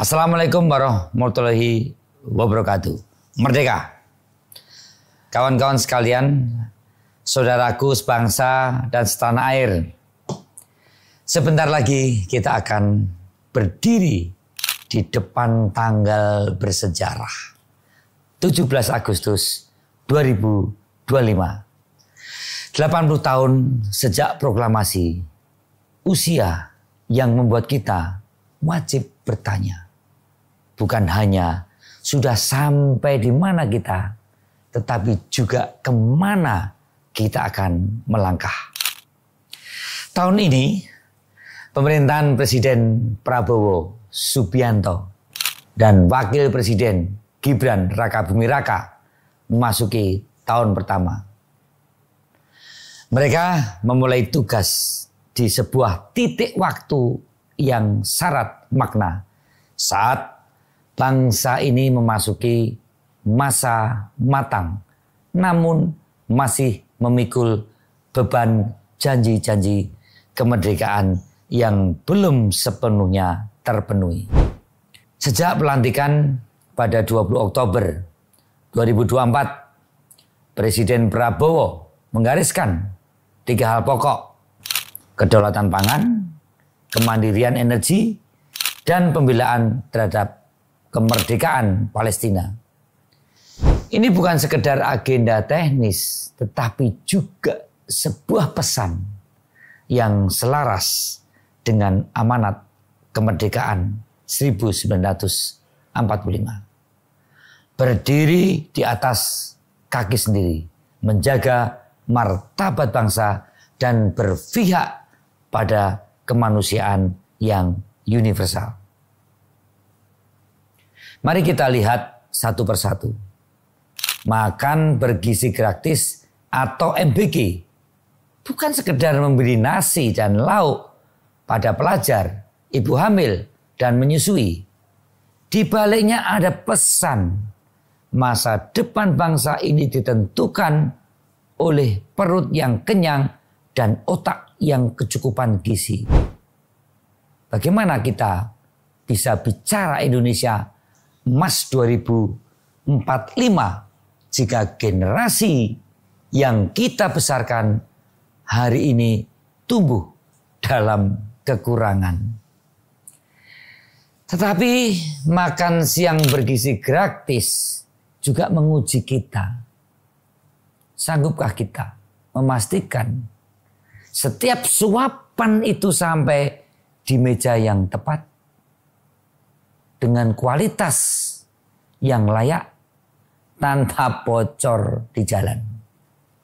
Assalamualaikum warahmatullahi wabarakatuh. Merdeka. Kawan-kawan sekalian, saudaraku sebangsa dan setanah air. Sebentar lagi kita akan berdiri di depan tanggal bersejarah. 17 Agustus 2025. 80 tahun sejak proklamasi. Usia yang membuat kita wajib bertanya. Bukan hanya sudah sampai di mana kita, tetapi juga kemana kita akan melangkah. Tahun ini, pemerintahan Presiden Prabowo Subianto dan Wakil Presiden Gibran Rakabuming Raka memasuki tahun pertama. Mereka memulai tugas di sebuah titik waktu yang syarat makna saat bangsa ini memasuki masa matang, namun masih memikul beban janji-janji kemerdekaan yang belum sepenuhnya terpenuhi. Sejak pelantikan pada 20 Oktober 2024, Presiden Prabowo menggariskan 3 hal pokok: kedaulatan pangan, kemandirian energi, dan pembelaan terhadap kemerdekaan Palestina. Ini bukan sekedar agenda teknis, tetapi juga sebuah pesan yang selaras dengan amanat kemerdekaan 1945. Berdiri di atas kaki sendiri, menjaga martabat bangsa dan berpihak pada kemanusiaan yang universal. Mari kita lihat satu persatu. Makan bergizi gratis atau MBG bukan sekedar memberi nasi dan lauk pada pelajar, ibu hamil, dan menyusui. Di baliknya ada pesan masa depan bangsa ini ditentukan oleh perut yang kenyang dan otak yang kecukupan gizi. Bagaimana kita bisa bicara Indonesia Emas 2045 jika generasi yang kita besarkan hari ini tumbuh dalam kekurangan? Tetapi makan siang bergizi gratis juga menguji kita. Sanggupkah kita memastikan setiap suapan itu sampai di meja yang tepat dengan kualitas yang layak tanpa bocor di jalan?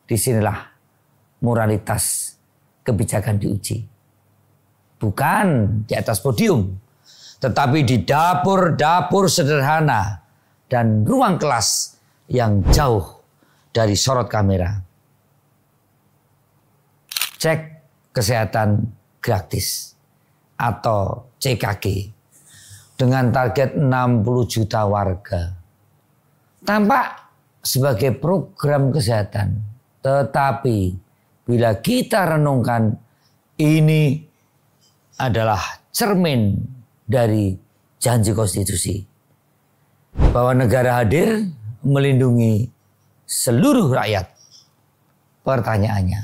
Disinilah moralitas kebijakan diuji. Bukan di atas podium, tetapi di dapur-dapur sederhana dan ruang kelas yang jauh dari sorot kamera. Cek kesehatan gratis atau CKG dengan target 60 juta warga. Tampak sebagai program kesehatan, tetapi bila kita renungkan, ini adalah cermin dari janji konstitusi bahwa negara hadir melindungi seluruh rakyat. Pertanyaannya,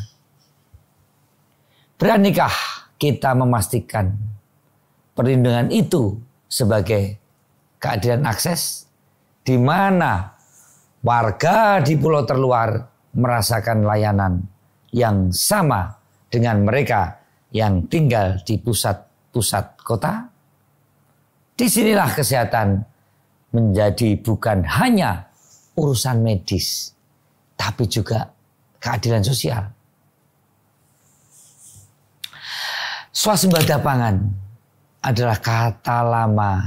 beranikah kita memastikan perlindungan itu sebagai keadilan akses, di mana warga di pulau terluar merasakan layanan yang sama dengan mereka yang tinggal di pusat-pusat kota? Disinilah kesehatan menjadi bukan hanya urusan medis, tapi juga keadilan sosial. Swasembada pangan adalah kata lama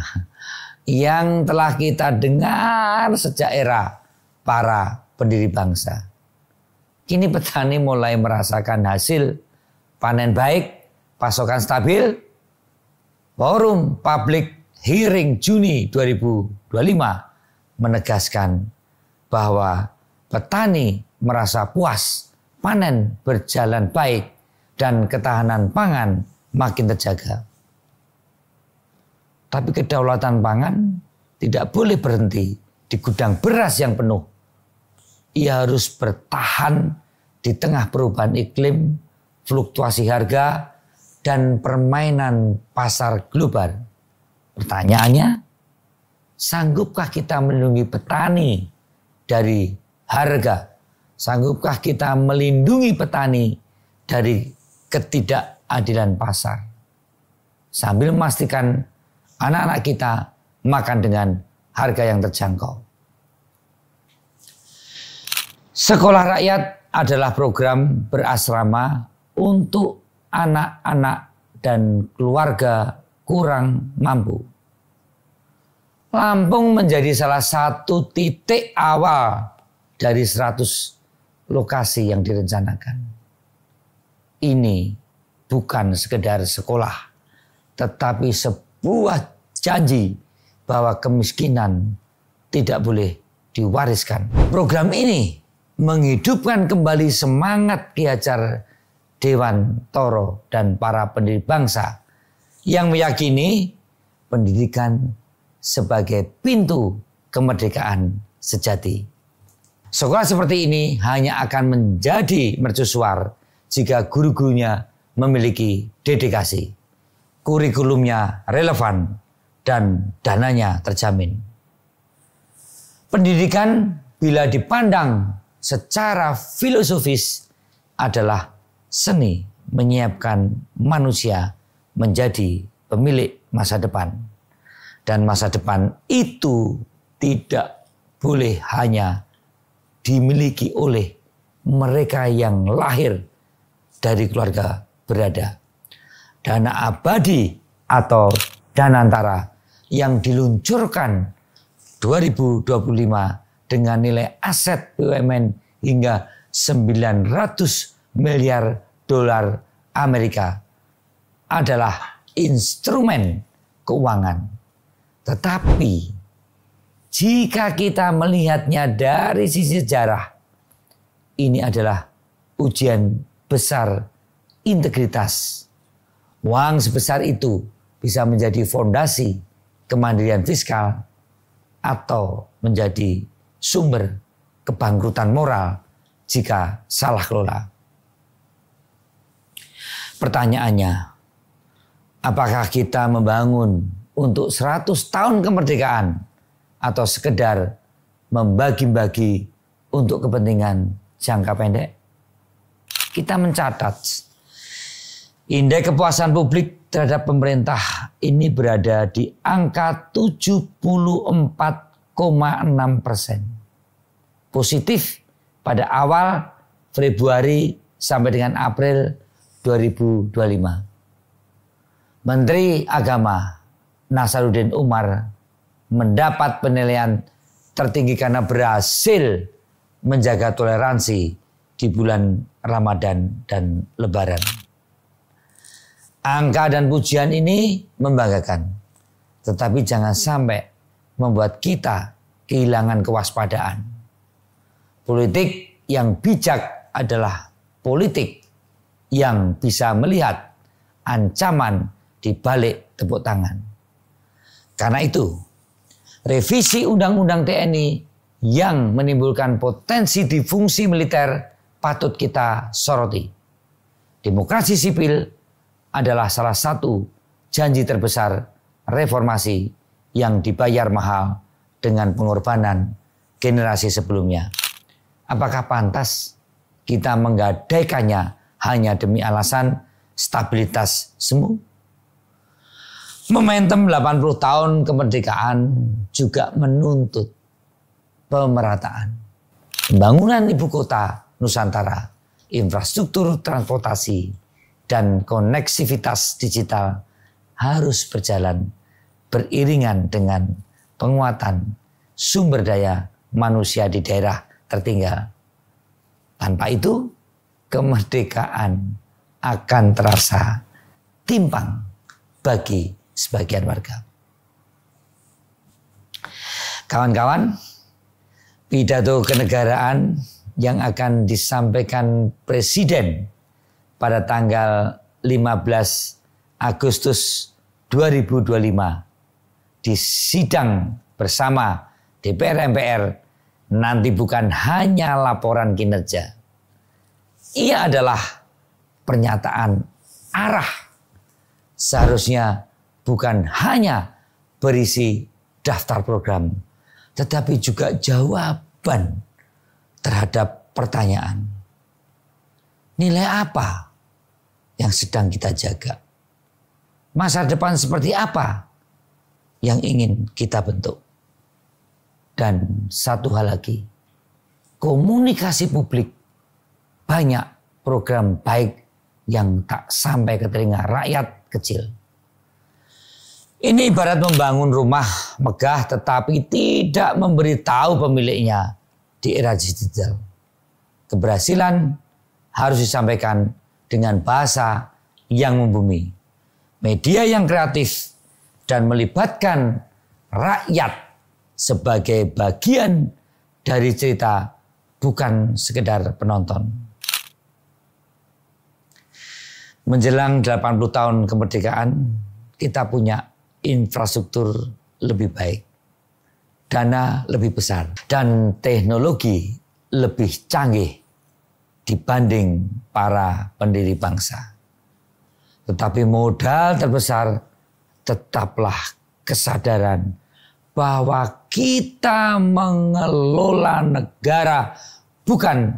yang telah kita dengar sejak era para pendiri bangsa. Kini petani mulai merasakan hasil panen baik, pasokan stabil. Forum Public Hearing Juni 2025 menegaskan bahwa petani merasa puas, panen berjalan baik, dan ketahanan pangan makin terjaga. Tapi kedaulatan pangan tidak boleh berhenti di gudang beras yang penuh. Ia harus bertahan di tengah perubahan iklim, fluktuasi harga, dan permainan pasar global. Pertanyaannya, sanggupkah kita melindungi petani dari harga? Sanggupkah kita melindungi petani dari ketidakadilan pasar? Sambil memastikan anak-anak kita makan dengan harga yang terjangkau. Sekolah rakyat adalah program berasrama untuk anak-anak dan keluarga kurang mampu. Lampung menjadi salah satu titik awal dari 100 lokasi yang direncanakan. Ini bukan sekedar sekolah, tetapi sebuah janji bahwa kemiskinan tidak boleh diwariskan. Program ini menghidupkan kembali semangat Ki Hajar Dewantara dan para pendiri bangsa yang meyakini pendidikan sebagai pintu kemerdekaan sejati. Sekolah seperti ini hanya akan menjadi mercusuar jika guru-gurunya memiliki dedikasi, kurikulumnya relevan, dan dananya terjamin. Pendidikan bila dipandang secara filosofis adalah seni menyiapkan manusia menjadi pemilik masa depan. Dan masa depan itu tidak boleh hanya dimiliki oleh mereka yang lahir dari keluarga berada. Dana abadi atau Danantara yang diluncurkan 2025 dengan nilai aset BUMN hingga 900 miliar dolar Amerika adalah instrumen keuangan. Tetapi jika kita melihatnya dari sisi sejarah, ini adalah ujian besar integritas. Uang sebesar itu bisa menjadi fondasi kemandirian fiskal atau menjadi sumber kebangkrutan moral jika salah kelola. Pertanyaannya, apakah kita membangun untuk 100 tahun kemerdekaan atau sekedar membagi-bagi untuk kepentingan jangka pendek? Kita mencatat indeks kepuasan publik terhadap pemerintah ini berada di angka 74,6%. Positif pada awal Februari sampai dengan April 2025. Menteri Agama Nasaruddin Umar mendapat penilaian tertinggi karena berhasil menjaga toleransi di bulan Ramadan dan Lebaran. Angka dan pujian ini membanggakan, tetapi jangan sampai membuat kita kehilangan kewaspadaan. Politik yang bijak adalah politik yang bisa melihat ancaman di balik tepuk tangan. Karena itu, revisi Undang-Undang TNI yang menimbulkan potensi difungsi militer patut kita soroti. Demokrasi sipil adalah salah satu janji terbesar reformasi yang dibayar mahal dengan pengorbanan generasi sebelumnya. Apakah pantas kita menggadaikannya hanya demi alasan stabilitas semu? Momentum 80 tahun kemerdekaan juga menuntut pemerataan. Pembangunan ibu kota Nusantara, infrastruktur transportasi, dan koneksivitas digital harus berjalan beriringan dengan penguatan sumber daya manusia di daerah tertinggal. Tanpa itu, kemerdekaan akan terasa timpang bagi sebagian warga. Kawan-kawan, pidato kenegaraan yang akan disampaikan Presiden pada tanggal 15 Agustus 2025 di sidang bersama DPR MPR nanti bukan hanya laporan kinerja. Ia adalah pernyataan arah. Seharusnya bukan hanya berisi daftar program, tetapi juga jawaban terhadap pertanyaan. Nilai apa yang sedang kita jaga? Masa depan seperti apa yang ingin kita bentuk? Dan satu hal lagi, komunikasi publik, banyak program baik yang tak sampai ke telinga rakyat kecil. Ini ibarat membangun rumah megah tetapi tidak memberitahu pemiliknya di era digital. Keberhasilan harus disampaikan dengan bahasa yang membumi. Media yang kreatif dan melibatkan rakyat sebagai bagian dari cerita, bukan sekedar penonton. Menjelang 80 tahun kemerdekaan, kita punya infrastruktur lebih baik, dana lebih besar, dan teknologi lebih canggih dibanding para pendiri bangsa. Tetapi modal terbesar tetaplah kesadaran bahwa kita mengelola negara bukan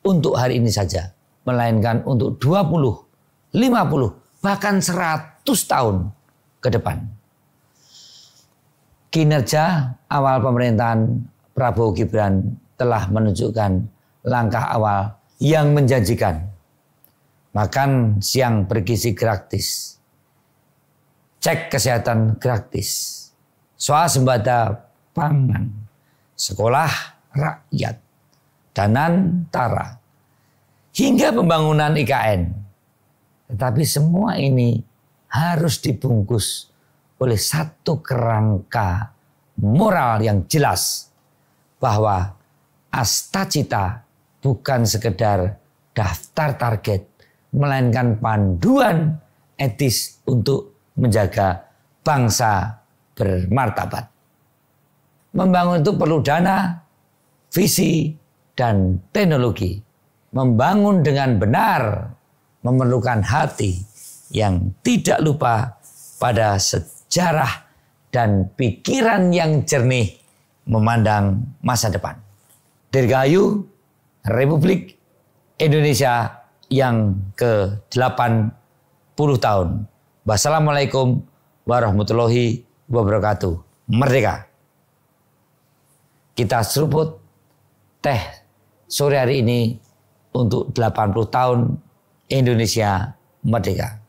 untuk hari ini saja, melainkan untuk 20, 50, bahkan 100 tahun ke depan. Kinerja awal pemerintahan Prabowo Gibran telah menunjukkan langkah awal yang menjanjikan. Makan siang bergizi gratis, cek kesehatan gratis, swasembada pangan, sekolah rakyat, danantara, hingga pembangunan IKN. Tetapi semua ini harus dibungkus oleh satu kerangka moral yang jelas bahwa Astacita bukan sekedar daftar target, melainkan panduan etis untuk menjaga bangsa bermartabat. Membangun itu perlu dana, visi, dan teknologi. Membangun dengan benar memerlukan hati yang tidak lupa pada sejarah dan pikiran yang jernih memandang masa depan. Dirgahayu Republik Indonesia yang ke-80 tahun. Wassalamualaikum warahmatullahi wabarakatuh. Merdeka. Kita seruput teh sore hari ini untuk 80 tahun Indonesia merdeka.